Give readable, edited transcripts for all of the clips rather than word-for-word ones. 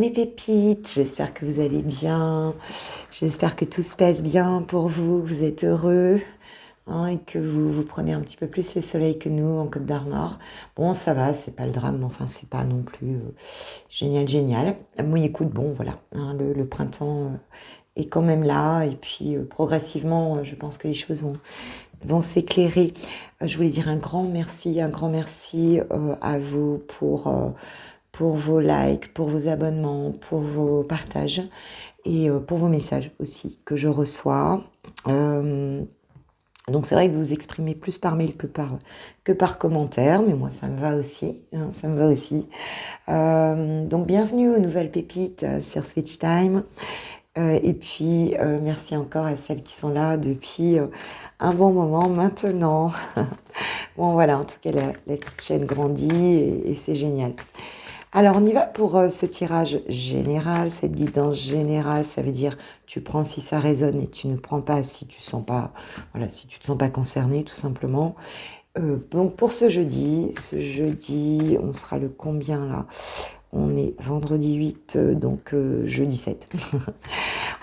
mes pépites, j'espère que vous allez bien, j'espère que tout se passe bien pour vous, que vous êtes heureux hein, et que vous prenez un petit peu plus le soleil que nous en Côte d'Armor. Bon, ça va, c'est pas le drame, mais enfin, c'est pas non plus génial, génial. Moi, écoute, bon, voilà, hein, le printemps est quand même là et puis progressivement, je pense que les choses vont s'éclairer. Je voulais dire un grand merci à vous pour vos likes, pour vos abonnements, pour vos partages et pour vos messages aussi que je reçois. Donc c'est vrai que vous vous exprimez plus par mail que par commentaire, mais moi ça me va aussi, hein, ça me va aussi. Donc bienvenue aux nouvelles pépites sur Switch Time. Et puis merci encore à celles qui sont là depuis un bon moment maintenant. Bon voilà, en tout cas la petite chaîne grandit et c'est génial. Alors on y va pour ce tirage général, cette guidance générale, ça veut dire tu prends si ça résonne et tu ne prends pas si tu sens pas, voilà, si tu te sens pas concerné tout simplement. Donc pour ce jeudi, on sera le combien là? On est vendredi 8, donc jeudi 7.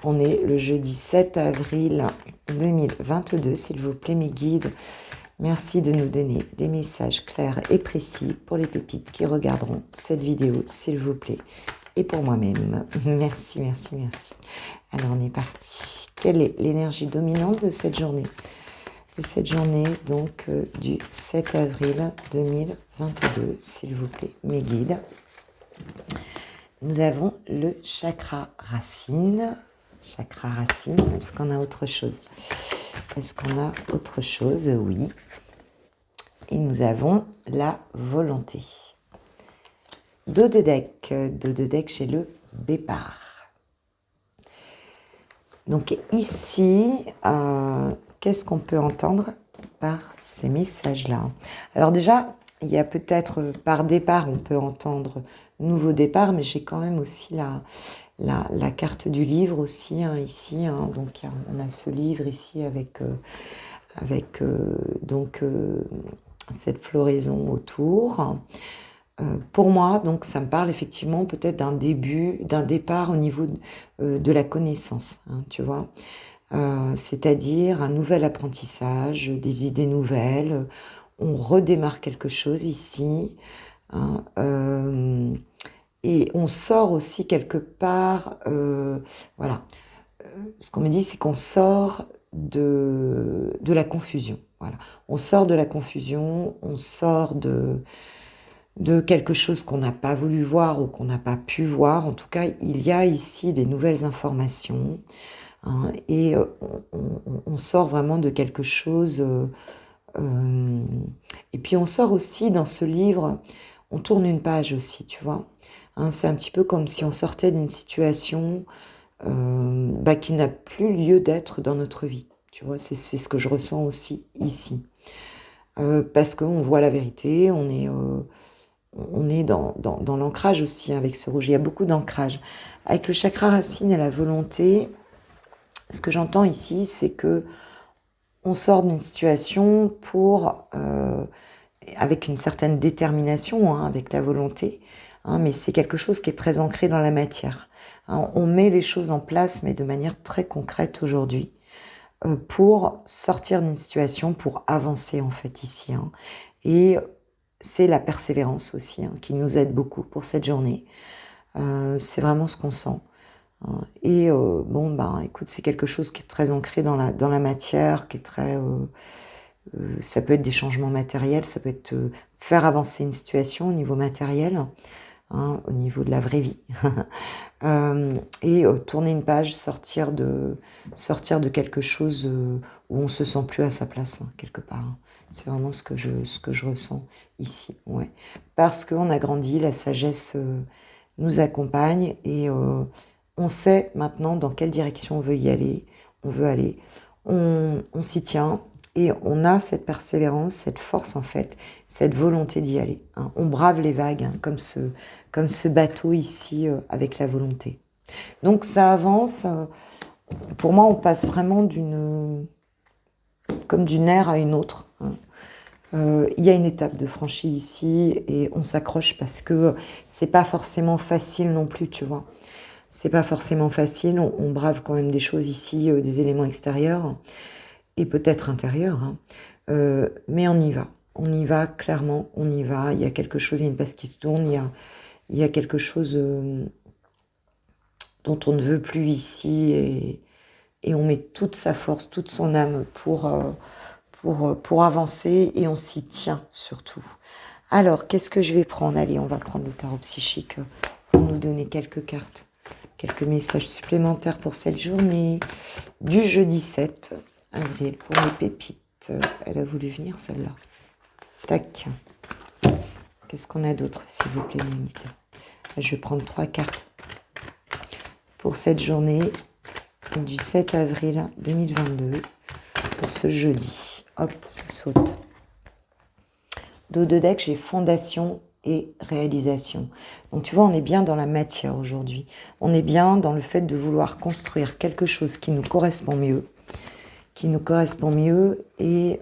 On est le jeudi 7 avril 2022, s'il vous plaît mes guides. Merci de nous donner des messages clairs et précis pour les pépites qui regarderont cette vidéo, s'il vous plaît. Et pour moi-même. Merci, merci, merci. Alors, on est parti. Quelle est l'énergie dominante de cette journée? Donc, du 7 avril 2022, s'il vous plaît, mes guides. Nous avons le chakra racine. Chakra racine, est-ce qu'on a autre chose? Oui. Et nous avons la volonté. Dos de deck chez le départ. Donc ici, qu'est-ce qu'on peut entendre par ces messages-là? Alors déjà, il y a peut-être par départ, on peut entendre nouveau départ, mais j'ai quand même aussi la carte du livre aussi, hein, ici. Hein, donc on a ce livre ici avec cette floraison autour. Pour moi, donc ça me parle effectivement peut-être d'un départ au niveau de la connaissance, hein, tu vois. C'est-à-dire un nouvel apprentissage, des idées nouvelles. On redémarre quelque chose ici. Hein, et on sort aussi quelque part, voilà. Ce qu'on me dit, c'est qu'on sort de la confusion. Voilà. On sort de la confusion, on sort de quelque chose qu'on n'a pas voulu voir ou qu'on n'a pas pu voir. En tout cas, il y a ici des nouvelles informations. Hein, et on sort vraiment de quelque chose. Et puis on sort aussi dans ce livre, on tourne une page aussi, tu vois. Hein, c'est un petit peu comme si on sortait d'une situation qui n'a plus lieu d'être dans notre vie. Tu vois, c'est ce que je ressens aussi ici. Parce qu'on voit la vérité, on est dans l'ancrage aussi avec ce rouge. Il y a beaucoup d'ancrage. Avec le chakra racine et la volonté, ce que j'entends ici, c'est que on sort d'une situation avec une certaine détermination, hein, avec la volonté, hein, mais c'est quelque chose qui est très ancré dans la matière. Hein, on met les choses en place, mais de manière très concrète aujourd'hui, pour sortir d'une situation, pour avancer en fait ici. Hein. Et c'est la persévérance aussi hein, qui nous aide beaucoup pour cette journée. C'est vraiment ce qu'on sent. Et écoute, c'est quelque chose qui est très ancré dans la matière, qui est très... ça peut être des changements matériels, ça peut être faire avancer une situation au niveau matériel, hein, au niveau de la vraie vie. Et tourner une page, sortir de quelque chose où on se sent plus à sa place, hein, quelque part. Hein. C'est vraiment ce que je ressens ici. Ouais. Parce qu'on a grandi, la sagesse nous accompagne et on sait maintenant dans quelle direction on veut aller, on s'y tient et on a cette persévérance, cette force en fait, cette volonté d'y aller. Hein. On brave les vagues, hein, comme ce bateau ici avec la volonté. Donc ça avance, pour moi on passe vraiment d'une ère à une autre. Hein. Il y a une étape de franchie ici et on s'accroche parce que c'est pas forcément facile non plus, tu vois. C'est pas forcément facile, on brave quand même des choses ici, des éléments extérieurs et peut-être intérieurs, hein. Mais on y va clairement, on y va. Il y a quelque chose, il y a une passe qui tourne, il y a quelque chose dont on ne veut plus ici et on met toute sa force, toute son âme pour avancer et on s'y tient surtout. Alors, qu'est-ce que je vais prendre? Allez, on va prendre le tarot psychique pour nous donner quelques cartes, quelques messages supplémentaires pour cette journée du jeudi 7 avril pour les pépites. Elle a voulu venir celle-là. Tac. Qu'est-ce qu'on a d'autre, s'il vous plaît, mes guides? Je vais prendre 3 cartes pour cette journée du 7 avril 2022 pour ce jeudi. Hop, ça saute. Dos de deck, j'ai fondation et réalisation. Donc tu vois, on est bien dans la matière aujourd'hui. On est bien dans le fait de vouloir construire quelque chose qui nous correspond mieux, et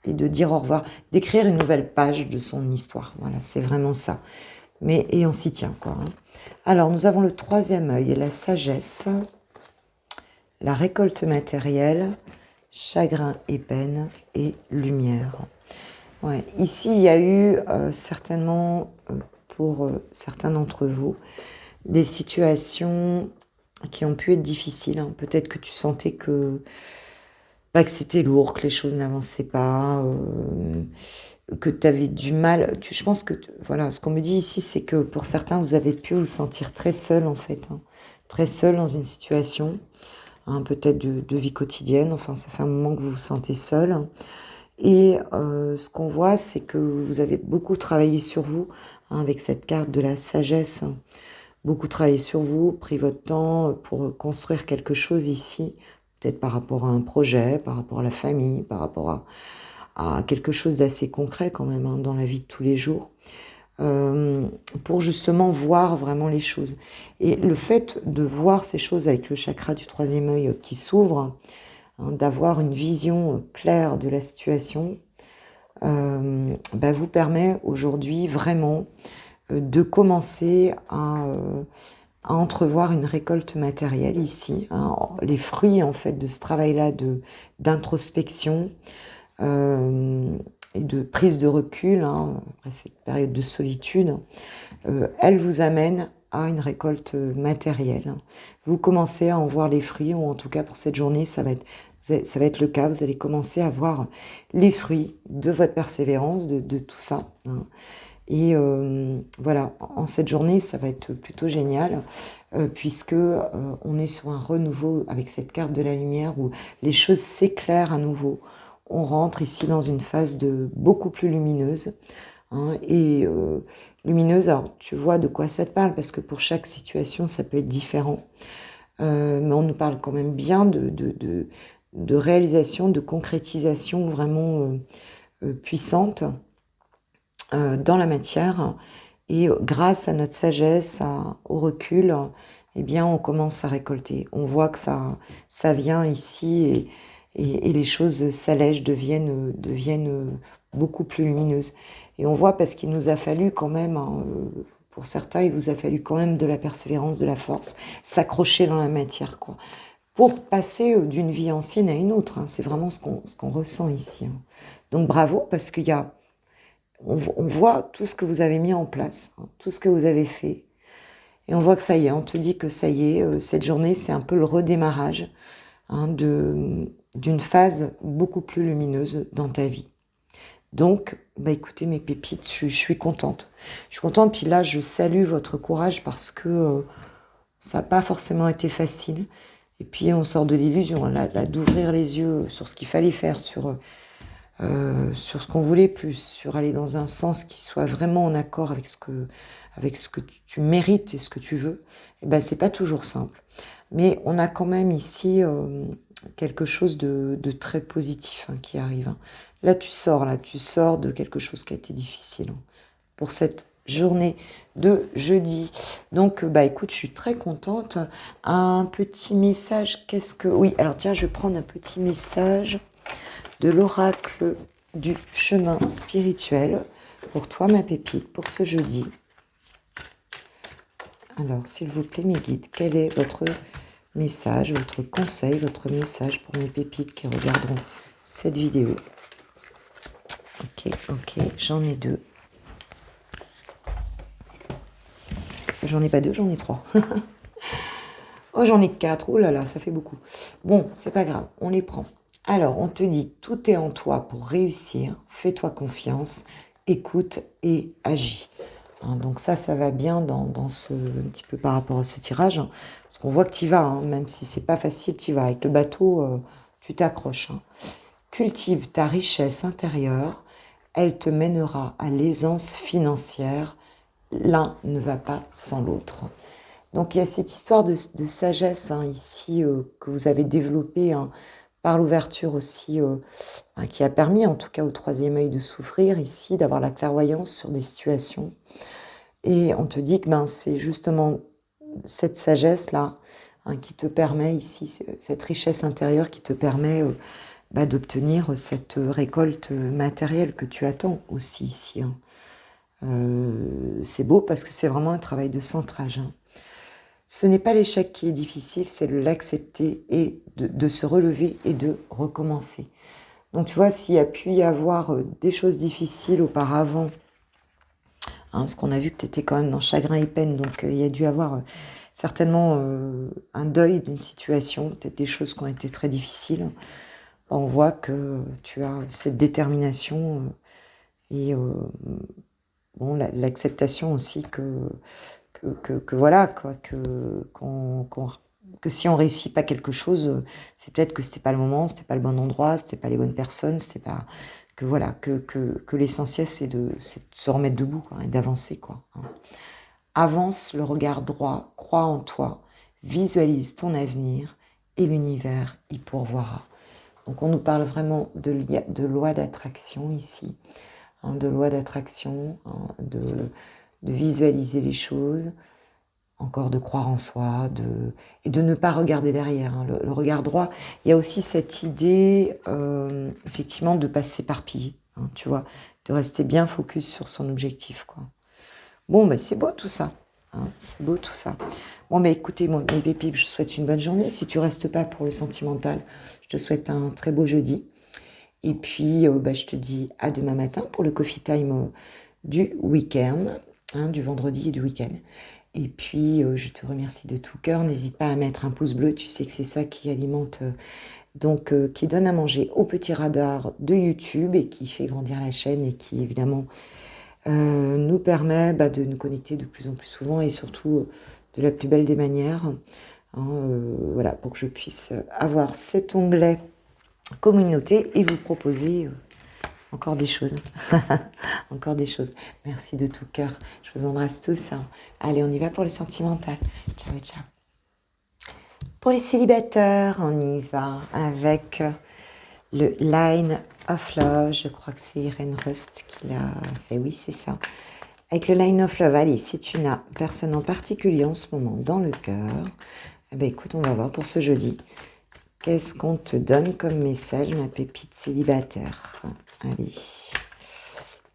de dire au revoir, d'écrire une nouvelle page de son histoire. Voilà, c'est vraiment ça. Et on s'y tient, quoi. Hein. Alors, nous avons le 3e œil et la sagesse, la récolte matérielle, chagrin et peine et lumière. Ouais. Ici, il y a eu certainement, pour certains d'entre vous, des situations qui ont pu être difficiles. Hein. Peut-être que tu sentais que c'était lourd, que les choses n'avançaient pas, que tu avais du mal. Je pense que, voilà, ce qu'on me dit ici, c'est que pour certains, vous avez pu vous sentir très seul, en fait. Hein. Très seul dans une situation, hein, peut-être de vie quotidienne. Enfin, ça fait un moment que vous vous sentez seul. Et ce qu'on voit, c'est que vous avez beaucoup travaillé sur vous, hein, avec cette carte de la sagesse. Hein. Beaucoup travaillé sur vous, pris votre temps pour construire quelque chose ici, peut-être par rapport à un projet, par rapport à la famille, par rapport à quelque chose d'assez concret quand même, hein, dans la vie de tous les jours, pour justement voir vraiment les choses. Et le fait de voir ces choses avec le chakra du 3e œil qui s'ouvre, hein, d'avoir une vision claire de la situation, vous permet aujourd'hui vraiment de commencer à entrevoir une récolte matérielle ici, hein, les fruits en fait de ce travail-là d'introspection et de prise de recul, hein, après cette période de solitude, elle vous amène à une récolte matérielle. Vous commencez à en voir les fruits, ou en tout cas pour cette journée, ça va être le cas. Vous allez commencer à voir les fruits de votre persévérance, de tout ça. Hein. Et voilà, en cette journée, ça va être plutôt génial, puisque on est sur un renouveau avec cette carte de la lumière où les choses s'éclairent à nouveau. On rentre ici dans une phase beaucoup plus lumineuse. Hein, et lumineuse, alors tu vois de quoi ça te parle, parce que pour chaque situation, ça peut être différent. Mais on nous parle quand même bien de réalisation, de concrétisation vraiment puissante dans la matière. Et grâce à notre sagesse, au recul, eh bien, on commence à récolter. On voit que ça vient ici et les choses s'allègent, deviennent beaucoup plus lumineuses. Et on voit parce qu'il nous a fallu quand même, hein, pour certains, il vous a fallu quand même de la persévérance, de la force, s'accrocher dans la matière, quoi, pour passer d'une vie ancienne à une autre. Hein. C'est vraiment ce qu'on ressent ici. Hein. Donc bravo, parce on voit tout ce que vous avez mis en place, hein, tout ce que vous avez fait. Et on voit que ça y est, on te dit que ça y est, cette journée, c'est un peu le redémarrage, hein, d'une phase beaucoup plus lumineuse dans ta vie. Donc, écoutez mes pépites, je suis contente. Je suis contente, puis là, je salue votre courage parce que ça n'a pas forcément été facile. Et puis, on sort de l'illusion, là, d'ouvrir les yeux sur ce qu'il fallait faire, sur ce qu'on voulait plus, sur aller dans un sens qui soit vraiment en accord avec ce que tu mérites et ce que tu veux. Et c'est pas toujours simple. Mais on a quand même ici quelque chose de très positif, hein, qui arrive. Hein. Là, tu sors de quelque chose qui a été difficile, hein, pour cette journée de jeudi. Donc, écoute, je suis très contente. Un petit message, oui, alors tiens, je vais prendre un petit message de l'oracle du chemin spirituel pour toi, ma pépite, pour ce jeudi. Alors, s'il vous plaît, mes guides, quel est votre message, votre conseil, votre message pour mes pépites qui regarderont cette vidéo? Ok, j'en ai 2. J'en ai pas 2, j'en ai 3. Oh, j'en ai 4. Oh là là, ça fait beaucoup. Bon, c'est pas grave, on les prend. Alors, on te dit, tout est en toi pour réussir. Fais-toi confiance, écoute et agis. Hein, donc ça va bien dans ce un petit peu par rapport à ce tirage. Hein, parce qu'on voit que tu y vas, hein, même si c'est pas facile, tu y vas. Avec le bateau, tu t'accroches. Hein. Cultive ta richesse intérieure. Elle te mènera à l'aisance financière. L'un ne va pas sans l'autre. Donc il y a cette histoire de sagesse hein, ici que vous avez développée hein, par l'ouverture aussi, hein, qui a permis en tout cas au troisième œil de s'ouvrir ici, d'avoir la clairvoyance sur des situations. Et on te dit que ben, c'est justement cette sagesse-là hein, qui te permet ici, cette richesse intérieure qui te permet d'obtenir cette récolte matérielle que tu attends aussi ici. Hein. C'est beau parce que c'est vraiment un travail de centrage. Hein. Ce n'est pas l'échec qui est difficile, c'est de l'accepter et de se relever et de recommencer. Donc tu vois, s'il y a pu y avoir des choses difficiles auparavant, hein, parce qu'on a vu que tu étais quand même dans chagrin et peine, donc il y a dû avoir certainement un deuil d'une situation, peut-être des choses qui ont été très difficiles. On voit que tu as cette détermination et bon, l'acceptation aussi que voilà, quoi, que si on réussit pas quelque chose, c'est peut-être que c'était pas le moment, c'était pas le bon endroit, c'était pas les bonnes personnes, c'était pas que voilà, que l'essentiel c'est de se remettre debout quoi, et d'avancer quoi. Hein. Avance le regard droit, crois en toi, visualise ton avenir et l'univers y pourvoira. Donc on nous parle vraiment de loi d'attraction ici, hein, de loi d'attraction, hein, de visualiser les choses, encore de croire en soi, et de ne pas regarder derrière. Hein. Le regard droit, il y a aussi cette idée, effectivement, de ne pas s'éparpiller, hein, tu vois, de rester bien focus sur son objectif, quoi. Bon, ben c'est beau tout ça. Hein, c'est beau tout ça. Bon, ben écoutez, mes pépipes, je vous souhaite une bonne journée. Si tu restes pas pour le sentimental, je te souhaite un très beau jeudi. Et puis, je te dis à demain matin pour le coffee time du week-end, hein, du vendredi et du week-end. Et puis, je te remercie de tout cœur. N'hésite pas à mettre un pouce bleu. Tu sais que c'est ça qui alimente, qui donne à manger au petit radar de YouTube et qui fait grandir la chaîne et qui, évidemment, nous permet de nous connecter de plus en plus souvent et surtout de la plus belle des manières. Hein, voilà, pour que je puisse avoir cet onglet communauté et vous proposer encore des choses. Encore des choses. Merci de tout cœur. Je vous embrasse tous. Hein. Allez, on y va pour le sentimental. Ciao, ciao. Pour les célibataires, on y va avec le Line of Love. Je crois que c'est Irène Rust qui l'a fait. Oui, c'est ça. Avec le Line of Love, allez, si tu n'as personne en particulier en ce moment dans le cœur, eh ben, écoute, on va voir pour ce jeudi. Qu'est-ce qu'on te donne comme message, ma pépite célibataire? Allez.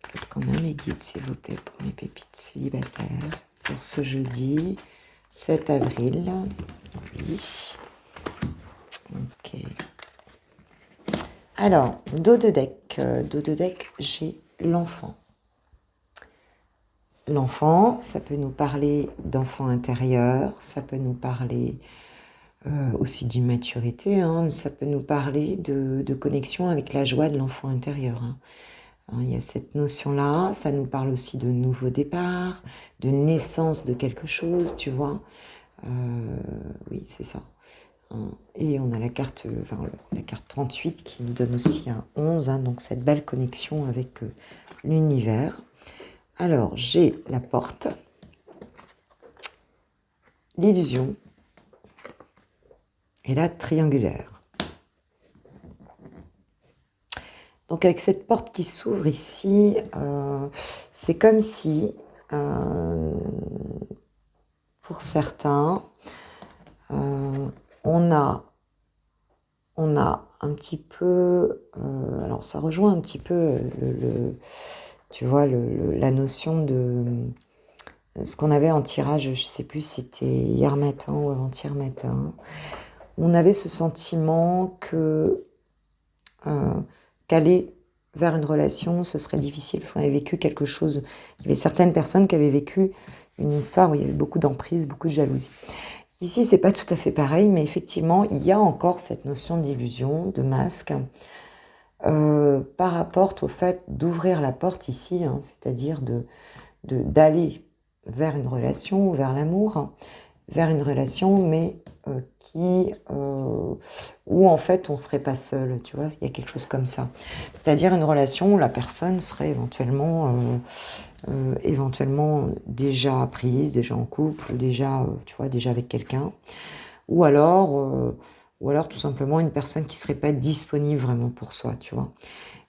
Qu'est-ce qu'on a, mes guides, s'il vous plaît, pour mes pépites célibataires pour ce jeudi 7 avril. Oui. Ok. Alors, dos de deck, j'ai l'enfant. L'enfant, ça peut nous parler d'enfant intérieur, ça peut nous parler aussi d'immaturité, hein, ça peut nous parler de connexion avec la joie de l'enfant intérieur. Hein. Il y a cette notion-là, ça nous parle aussi de nouveau départ, de naissance de quelque chose, tu vois. Oui, c'est ça. Et on a la carte 38 qui nous donne aussi un 11, hein, donc cette belle connexion avec l'univers. Alors, j'ai la porte, l'illusion et la triangulaire. Donc avec cette porte qui s'ouvre ici, c'est comme si, pour certains, on a on a un petit peu... alors, ça rejoint un petit peu tu vois, la notion de... Ce qu'on avait en tirage, je ne sais plus si c'était hier matin ou avant-hier matin. On avait ce sentiment que qu'aller vers une relation, ce serait difficile parce qu'on avait vécu quelque chose. Il y avait certaines personnes qui avaient vécu une histoire où il y avait beaucoup d'emprise, beaucoup de jalousie. Ici, c'est pas tout à fait pareil, mais effectivement, il y a encore cette notion d'illusion, de masque, par rapport au fait d'ouvrir la porte ici, hein, c'est-à-dire d'aller vers une relation, vers l'amour, hein, vers une relation, mais où en fait on serait pas seul, tu vois, il y a quelque chose comme ça. C'est-à-dire une relation où la personne serait éventuellement déjà prise, déjà en couple, déjà, tu vois, déjà avec quelqu'un, ou alors tout simplement une personne qui serait pas disponible vraiment pour soi, tu vois.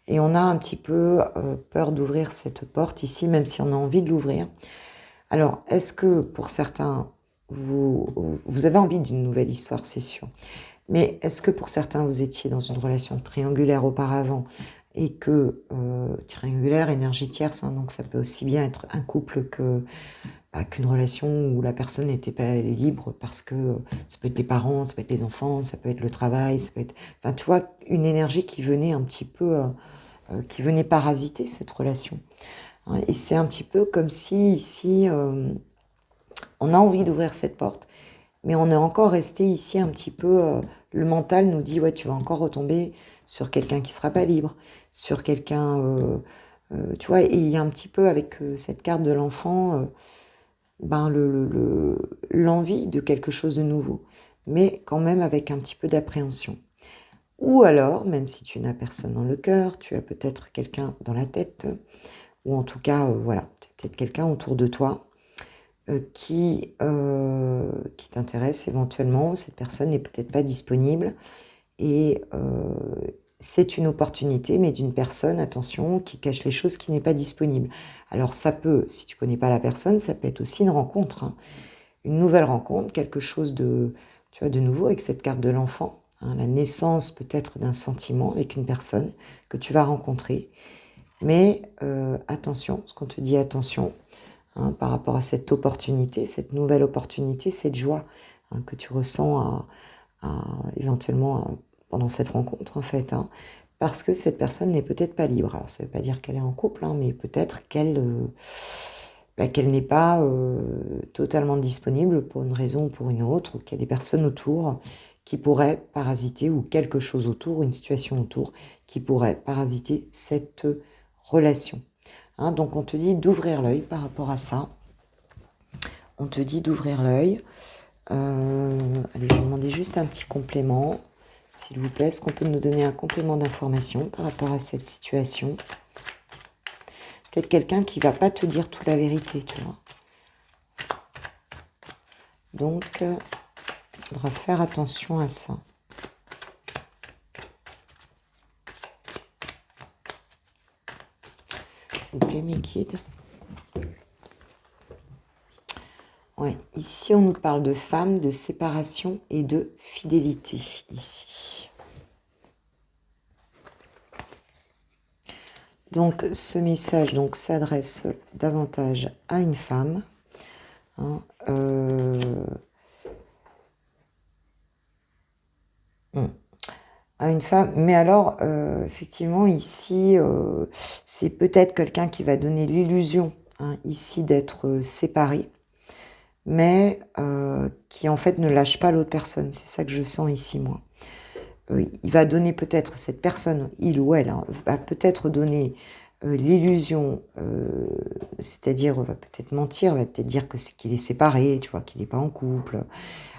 Et on a un petit peu peur d'ouvrir cette porte ici, même si on a envie de l'ouvrir. Alors, est-ce que pour certains, vous avez envie d'une nouvelle histoire, c'est sûr. Mais est-ce que pour certains, vous étiez dans une relation triangulaire auparavant et que triangulaire, énergie tierce, hein, donc ça peut aussi bien être un couple qu'une relation où la personne n'était pas libre parce que ça peut être les parents, ça peut être les enfants, ça peut être le travail, ça peut être... Enfin, tu vois, une énergie qui venait un petit peu... qui venait parasiter cette relation. Hein. Et c'est un petit peu comme si ici, on a envie d'ouvrir cette porte, mais on est encore resté ici un petit peu... le mental nous dit, ouais, tu vas encore retomber sur quelqu'un qui sera pas libre, sur quelqu'un... tu vois, et il y a un petit peu avec cette carte de l'enfant... ben l'envie de quelque chose de nouveau, mais quand même avec un petit peu d'appréhension. Ou alors, même si tu n'as personne dans le cœur, tu as peut-être quelqu'un dans la tête, ou en tout cas, voilà, peut-être quelqu'un autour de toi qui t'intéresse éventuellement. Cette personne n'est peut-être pas disponible et c'est une opportunité, mais d'une personne, attention, qui cache les choses, qui n'est pas disponible. Alors ça peut, si tu connais pas la personne, ça peut être aussi une rencontre, hein, une nouvelle rencontre, quelque chose de, tu vois, de nouveau avec cette carte de l'enfant, hein, la naissance peut-être d'un sentiment avec une personne que tu vas rencontrer. Mais attention, ce qu'on te dit, attention, hein, par rapport à cette opportunité, cette nouvelle opportunité, cette joie hein, que tu ressens éventuellement pendant cette rencontre en fait, hein, parce que cette personne n'est peut-être pas libre. Alors ça ne veut pas dire qu'elle est en couple, hein, mais peut-être qu'elle n'est pas totalement disponible pour une raison ou pour une autre, ou qu'il y a des personnes autour qui pourraient parasiter, ou quelque chose autour, une situation autour, qui pourrait parasiter cette relation. Hein, donc on te dit d'ouvrir l'œil par rapport à ça. On te dit d'ouvrir l'œil. Allez, je vais demander juste un petit complément, s'il vous plaît. Est-ce qu'on peut nous donner un complément d'information par rapport à cette situation? Peut-être quelqu'un qui va pas te dire toute la vérité, tu vois. Donc, il faudra faire attention à ça. S'il vous plaît, mes guides. Ouais, ici, on nous parle de femmes, de séparation et de fidélité, ici. Donc, ce message s'adresse davantage à une femme. Hein, à une femme, mais alors effectivement ici c'est peut-être quelqu'un qui va donner l'illusion hein, ici d'être séparé, mais qui en fait ne lâche pas l'autre personne. C'est ça que je sens ici moi. Il va donner peut-être cette personne, il ou elle, hein, va peut-être donner l'illusion, c'est-à-dire va peut-être mentir, va peut-être dire qu'il est séparé, tu vois, qu'il n'est pas en couple,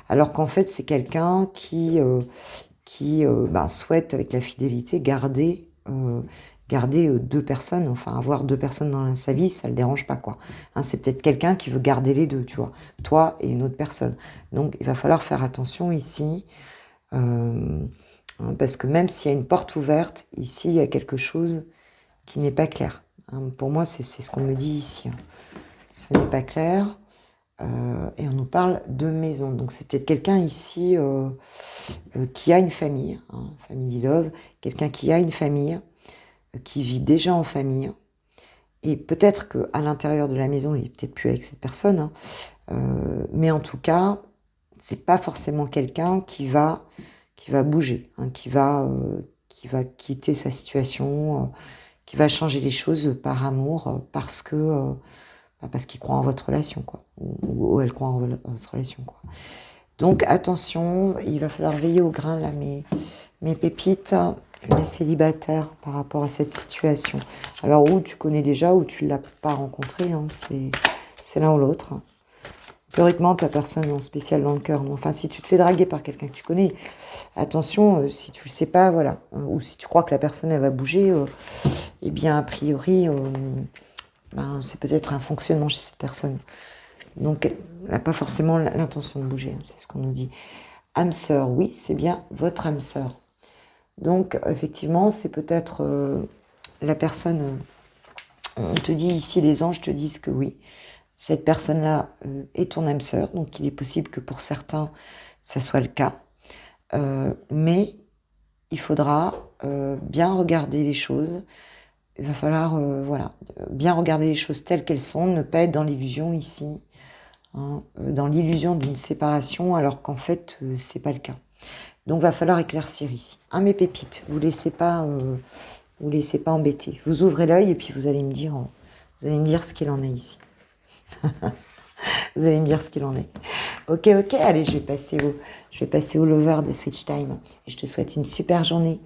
alors qu'en fait c'est quelqu'un qui souhaite avec la fidélité garder deux personnes, enfin avoir deux personnes dans sa vie, ça le dérange pas quoi. Hein, c'est peut-être quelqu'un qui veut garder les deux, tu vois, toi et une autre personne. Donc il va falloir faire attention ici, parce que même s'il y a une porte ouverte, ici il y a quelque chose qui n'est pas clair. Hein, pour moi c'est ce qu'on me dit ici. Hein. Ce n'est pas clair. Et on nous parle de maison. Donc c'est peut-être quelqu'un ici... qui a une famille, hein, family love, quelqu'un qui a une famille, qui vit déjà en famille, et peut-être qu'à l'intérieur de la maison, il n'est peut-être plus avec cette personne, hein, mais en tout cas, c'est pas forcément quelqu'un qui va bouger, hein, qui va quitter sa situation, qui va changer les choses par amour, parce qu'il croit en votre relation, quoi, ou elle croit en votre relation, quoi. Donc attention, il va falloir veiller au grain là, mes pépites, mes célibataires par rapport à cette situation. Alors ou tu connais déjà ou tu l'as pas rencontré, hein, c'est l'un ou l'autre. Théoriquement, tu n'as personne en spécial dans le cœur. Enfin, si tu te fais draguer par quelqu'un que tu connais, attention, si tu le sais pas, voilà. Ou si tu crois que la personne, elle va bouger, eh bien, a priori, c'est peut-être un fonctionnement chez cette personne. Donc, elle n'a pas forcément l'intention de bouger, hein, c'est ce qu'on nous dit. Âme sœur, oui, c'est bien votre âme sœur. Donc, effectivement, c'est peut-être la personne... on te dit ici, les anges te disent que oui, cette personne-là est ton âme sœur, donc il est possible que pour certains, ça soit le cas. Mais il faudra bien regarder les choses. Il va falloir bien regarder les choses telles qu'elles sont, ne pas être dans l'illusion ici, hein, dans l'illusion d'une séparation, alors qu'en fait, c'est pas le cas. Donc, va falloir éclaircir ici. Hein, mes pépites, vous laissez pas embêter. Vous ouvrez l'œil et puis vous allez me dire ce qu'il en est ici. Vous allez me dire ce qu'il en est. Ok, allez, je vais passer au lover de Switch Time. Et je te souhaite une super journée.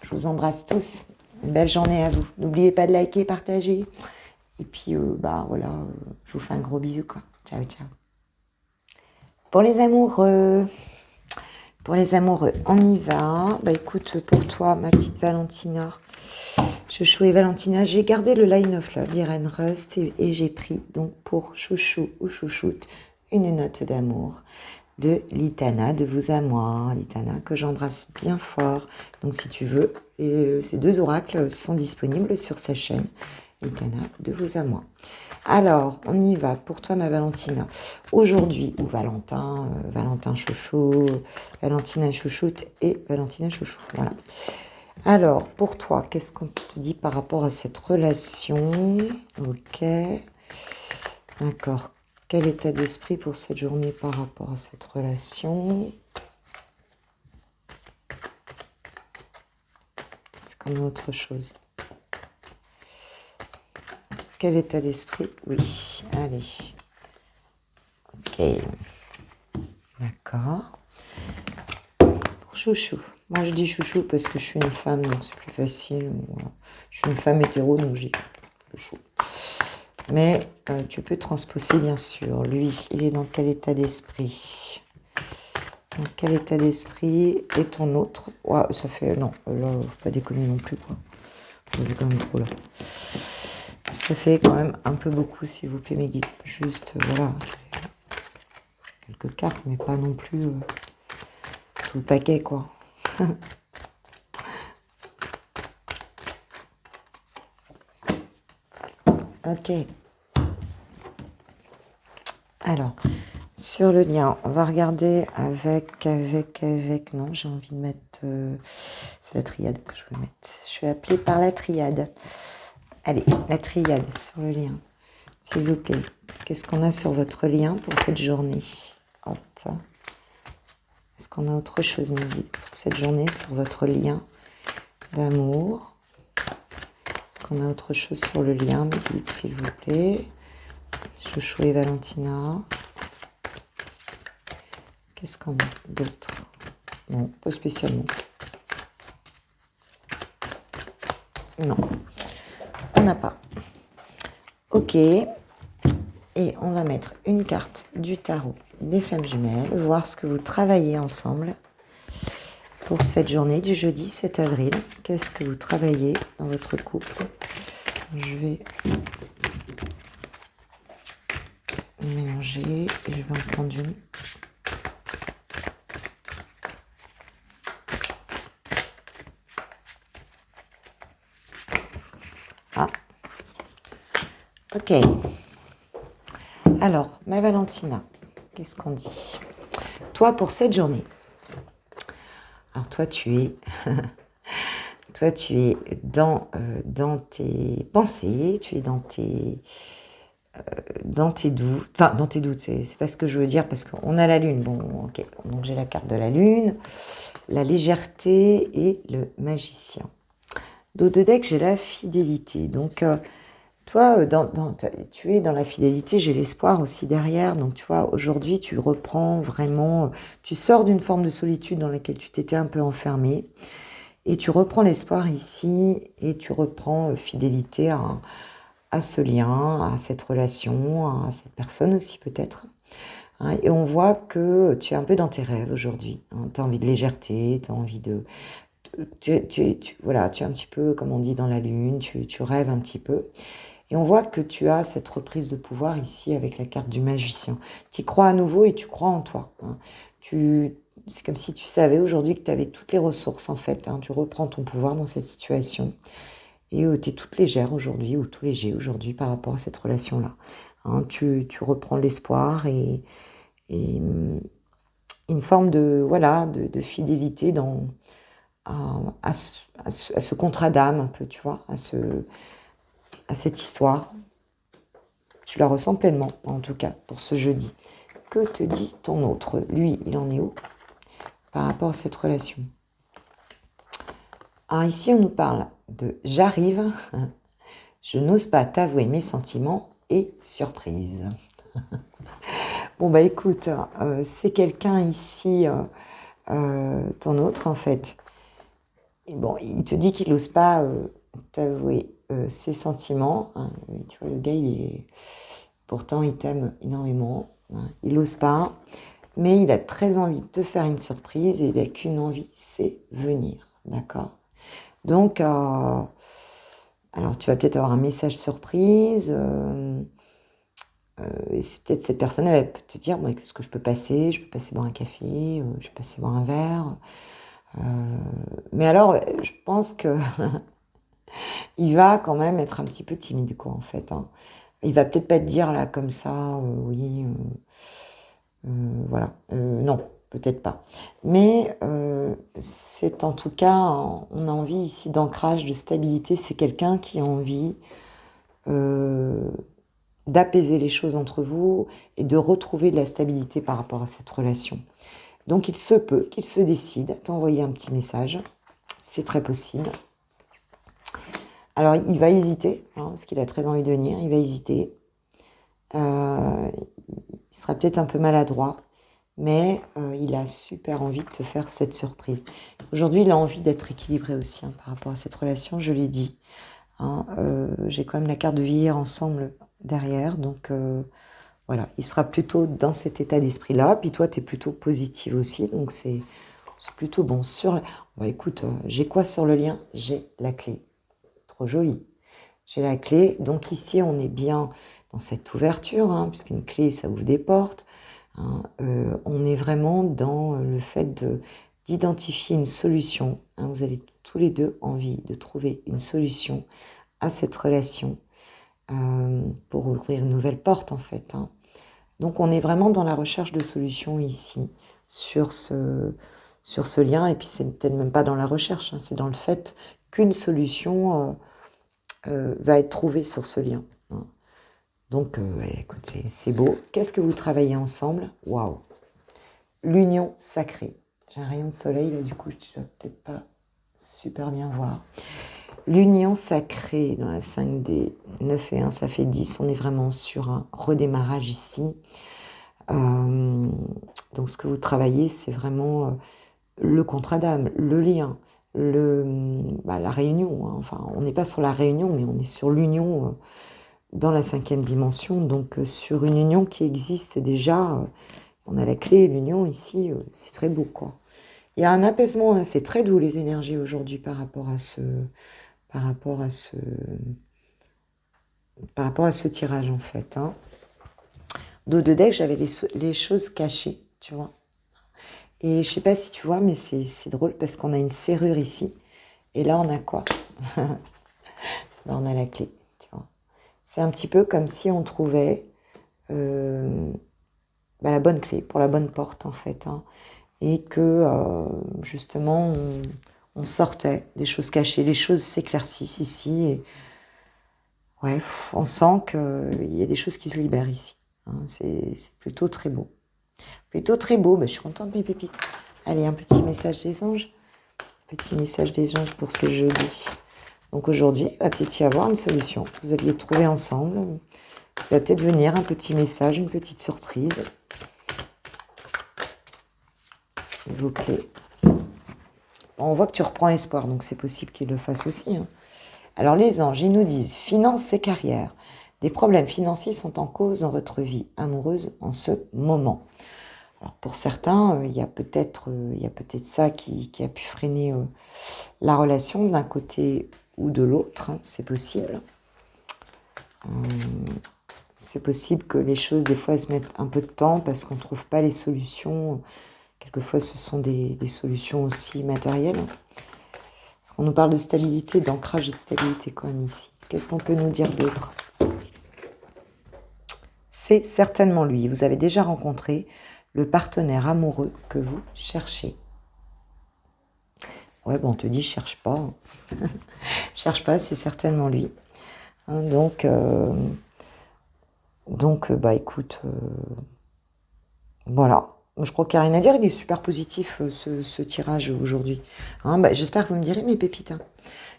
Je vous embrasse tous. Une belle journée à vous. N'oubliez pas de liker, partager. Et puis, je vous fais un gros bisou, quoi. Ciao, ciao. Pour les amoureux, on y va. Écoute, pour toi, ma petite Valentina, Chouchou et Valentina, j'ai gardé le Line of Love d'Irene Rust et j'ai pris donc pour Chouchou ou Chouchoute une note d'amour de Litana, de vous à moi. Litana, que j'embrasse bien fort. Donc si tu veux, ces 2 oracles sont disponibles sur sa chaîne. Litana, de vous à moi. Alors, on y va. Pour toi, ma Valentina. Aujourd'hui, ou Valentin Chouchou, Valentina Chouchoute et Valentina Chouchou. Voilà. Alors, pour toi, qu'est-ce qu'on te dit par rapport à cette relation? Ok. D'accord. Quel état d'esprit pour cette journée par rapport à cette relation? Est-ce qu'on a autre chose? Quel état d'esprit? Oui. Allez. Ok. D'accord. Pour Chouchou. Moi, je dis Chouchou parce que je suis une femme, donc c'est plus facile. Voilà. Je suis une femme hétéro, donc j'ai Chouchou. Mais tu peux transposer, bien sûr. Lui, il est dans quel état d'esprit? Dans quel état d'esprit est ton autre? Ouais, ça fait... Non, là, faut pas déconner non plus, quoi. On vu quand même trop, là. Ça fait quand même un peu beaucoup, s'il vous plaît, mes guides. Juste, voilà. Quelques cartes, mais pas non plus tout le paquet, quoi. Ok. Alors, sur le lien, on va regarder avec, non, j'ai envie de mettre, c'est la triade que je veux mettre. Je suis appelée par la triade. Allez, la triade sur le lien, s'il vous plaît. Qu'est-ce qu'on a sur votre lien pour cette journée? Hop. Est-ce qu'on a autre chose, mes guides, pour cette journée sur votre lien d'amour? Est-ce qu'on a autre chose sur le lien, mes guides, s'il vous plaît? Chouchou et Valentina. Qu'est-ce qu'on a d'autre? Non, pas spécialement. Non, on n'a pas. Ok. Et on va mettre une carte du tarot des flammes jumelles, voir ce que vous travaillez ensemble pour cette journée du jeudi 7 avril. Qu'est-ce que vous travaillez dans votre couple? Je vais mélanger et je vais en prendre une. Ah. Ok. Alors, ma Valentina, qu'est-ce qu'on dit? Toi, pour cette journée, Alors toi, toi, tu es dans tes pensées, tu es dans tes doutes. Enfin, dans tes doutes, c'est pas ce que je veux dire, parce qu'on a la lune. Bon, ok, donc j'ai la carte de la lune, la légèreté et le magicien. Dos de deck, j'ai la fidélité. Donc, toi, tu es dans la fidélité, j'ai l'espoir aussi derrière. Donc, tu vois, aujourd'hui, tu reprends vraiment, tu sors d'une forme de solitude dans laquelle tu t'étais un peu enfermé. Et tu reprends l'espoir ici et tu reprends fidélité à ce lien, à cette relation, à cette personne aussi peut-être. Hein. Et on voit que tu es un peu dans tes rêves aujourd'hui. Hein. Tu as envie de légèreté, tu as envie de... voilà, tu es un petit peu, comme on dit, dans la lune, tu rêves un petit peu. Et on voit que tu as cette reprise de pouvoir ici avec la carte du magicien. Tu y crois à nouveau et tu crois en toi. Hein. C'est comme si tu savais aujourd'hui que tu avais toutes les ressources en fait. Hein. Tu reprends ton pouvoir dans cette situation. Et tu es toute légère aujourd'hui ou tout léger aujourd'hui par rapport à cette relation-là. Hein. Tu reprends l'espoir et une forme de, voilà, de fidélité à ce contrat d'âme un peu, tu vois, à cette histoire. Tu la ressens pleinement, en tout cas, pour ce jeudi. Que te dit ton autre? Lui, il en est où par rapport à cette relation? Alors ici, on nous parle de j'arrive, je n'ose pas t'avouer mes sentiments et surprise. Bon, bah écoute, c'est quelqu'un ici, ton autre en fait. Et bon, il te dit qu'il n'ose pas t'avouer ses sentiments. Hein. Tu vois, le gars, pourtant, il t'aime énormément. Hein. Il n'ose pas. Mais il a très envie de te faire une surprise et il n'a qu'une envie, c'est venir. D'accord? Donc, alors tu vas peut-être avoir un message surprise. Et c'est peut-être cette personne, elle peut te dire, bon, est-ce que je peux passer? Je peux passer boire un café, je peux passer boire un verre. Mais alors, je pense que il va quand même être un petit peu timide, quoi, en fait. Hein. Il va peut-être pas te dire là comme ça, oui, voilà. Non, peut-être pas. Mais c'est en tout cas, on a envie ici d'ancrage, de stabilité. C'est quelqu'un qui a envie d'apaiser les choses entre vous et de retrouver de la stabilité par rapport à cette relation. Donc il se peut qu'il se décide à t'envoyer un petit message. C'est très possible. Alors il va hésiter, hein, parce qu'il a très envie de venir, il va hésiter. Il sera peut-être un peu maladroit, mais il a super envie de te faire cette surprise. Aujourd'hui, il a envie d'être équilibré aussi hein, par rapport à cette relation, je l'ai dit. Hein, j'ai quand même la carte de vieillir ensemble derrière, donc voilà, il sera plutôt dans cet état d'esprit-là. Puis toi, tu es plutôt positive aussi, donc c'est plutôt bon. Bah, écoute, j'ai quoi sur le lien? J'ai la clé. Trop joli. J'ai la clé. Donc ici, on est bien dans cette ouverture, hein, puisqu'une clé, ça ouvre des portes. Hein. On est vraiment dans le fait d'identifier une solution. Hein. Vous avez tous les deux envie de trouver une solution à cette relation pour ouvrir une nouvelle porte, en fait. Hein. Donc on est vraiment dans la recherche de solutions ici, sur ce lien. Et puis c'est peut-être même pas dans la recherche, hein, c'est dans le fait qu'une solution va être trouvée sur ce lien. Hein. Donc ouais, écoute, c'est beau. Qu'est-ce que vous travaillez ensemble? Waouh! L'union sacrée. J'ai un rayon de soleil, là du coup je ne dois peut-être pas super bien voir. L'union sacrée dans la 5D, 9 et 1, ça fait 10. On est vraiment sur un redémarrage ici. Donc ce que vous travaillez, c'est vraiment le contrat d'âme, le lien, la réunion. Hein. Enfin, on n'est pas sur la réunion, mais on est sur l'union dans la 5e dimension. Donc sur une union qui existe déjà. On a la clé, l'union ici, c'est très beau, quoi. Il y a un apaisement, hein, c'est très doux les énergies aujourd'hui par rapport à ce tirage en fait. Hein. Dos de deck, j'avais les choses cachées, tu vois. Et je sais pas si tu vois, mais c'est drôle parce qu'on a une serrure ici. Et là, on a quoi? Là, on a la clé, tu vois. C'est un petit peu comme si on trouvait la bonne clé pour la bonne porte, en fait. Hein. et que justement on sortait des choses cachées, les choses s'éclaircissent ici et ouais, on sent qu'il y a des choses qui se libèrent ici. Hein, c'est plutôt très beau. Plutôt très beau, je suis contente mes pépites. Allez, un petit message des anges. Petit message des anges pour ce jeudi. Donc aujourd'hui, il va peut-être y avoir une solution. Vous aviez trouvé ensemble. Il va peut-être venir un petit message, une petite surprise. Vos clés. On voit que tu reprends espoir, donc c'est possible qu'il le fasse aussi. Hein. Alors les anges, ils nous disent, finances et carrière. Des problèmes financiers sont en cause dans votre vie amoureuse en ce moment. Alors pour certains, il y a peut-être ça qui a pu freiner la relation d'un côté ou de l'autre. Hein, c'est possible. C'est possible que les choses, des fois, elles se mettent un peu de temps parce qu'on ne trouve pas les solutions. Quelquefois, ce sont des solutions aussi matérielles. Parce qu'on nous parle de stabilité, d'ancrage et de stabilité quand même ici. Qu'est-ce qu'on peut nous dire d'autre? C'est certainement lui. Vous avez déjà rencontré le partenaire amoureux que vous cherchez. Ouais, bon, on te dit, cherche pas. Cherche pas, c'est certainement lui. Hein, donc, écoute, voilà. Je crois qu'il n'y a rien à dire, il est super positif ce tirage aujourd'hui. Hein, j'espère que vous me direz mes pépites. Hein.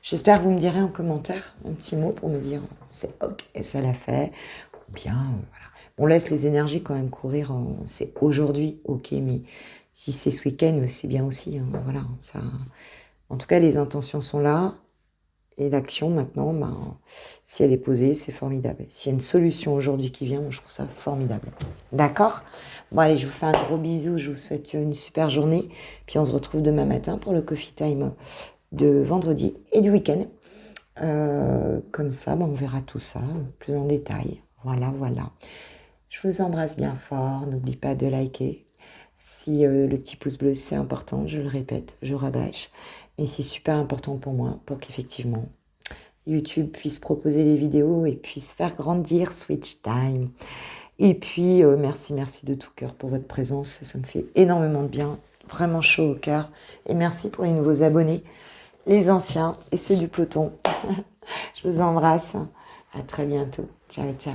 J'espère que vous me direz en commentaire un petit mot pour me dire c'est ok, ça l'a fait. Ou bien, voilà. On laisse les énergies quand même courir. C'est aujourd'hui, ok, mais si c'est ce week-end, c'est bien aussi. Hein, voilà, ça. En tout cas, les intentions sont là. Et l'action, maintenant, si elle est posée, c'est formidable. S'il y a une solution aujourd'hui qui vient, moi, je trouve ça formidable. D'accord? Bon, allez, je vous fais un gros bisou. Je vous souhaite une super journée. Puis, on se retrouve demain matin pour le Coffee Time de vendredi et du week-end. Comme ça, on verra tout ça plus en détail. Voilà, voilà. Je vous embrasse bien fort. N'oublie pas de liker. Si le petit pouce bleu, c'est important, je le répète, je rabâche. Et c'est super important pour moi, pour qu'effectivement, YouTube puisse proposer des vidéos et puisse faire grandir Switch Time. Et puis, merci de tout cœur pour votre présence. Ça me fait énormément de bien, vraiment chaud au cœur. Et merci pour les nouveaux abonnés, les anciens et ceux du peloton. Je vous embrasse. À très bientôt. Ciao, ciao.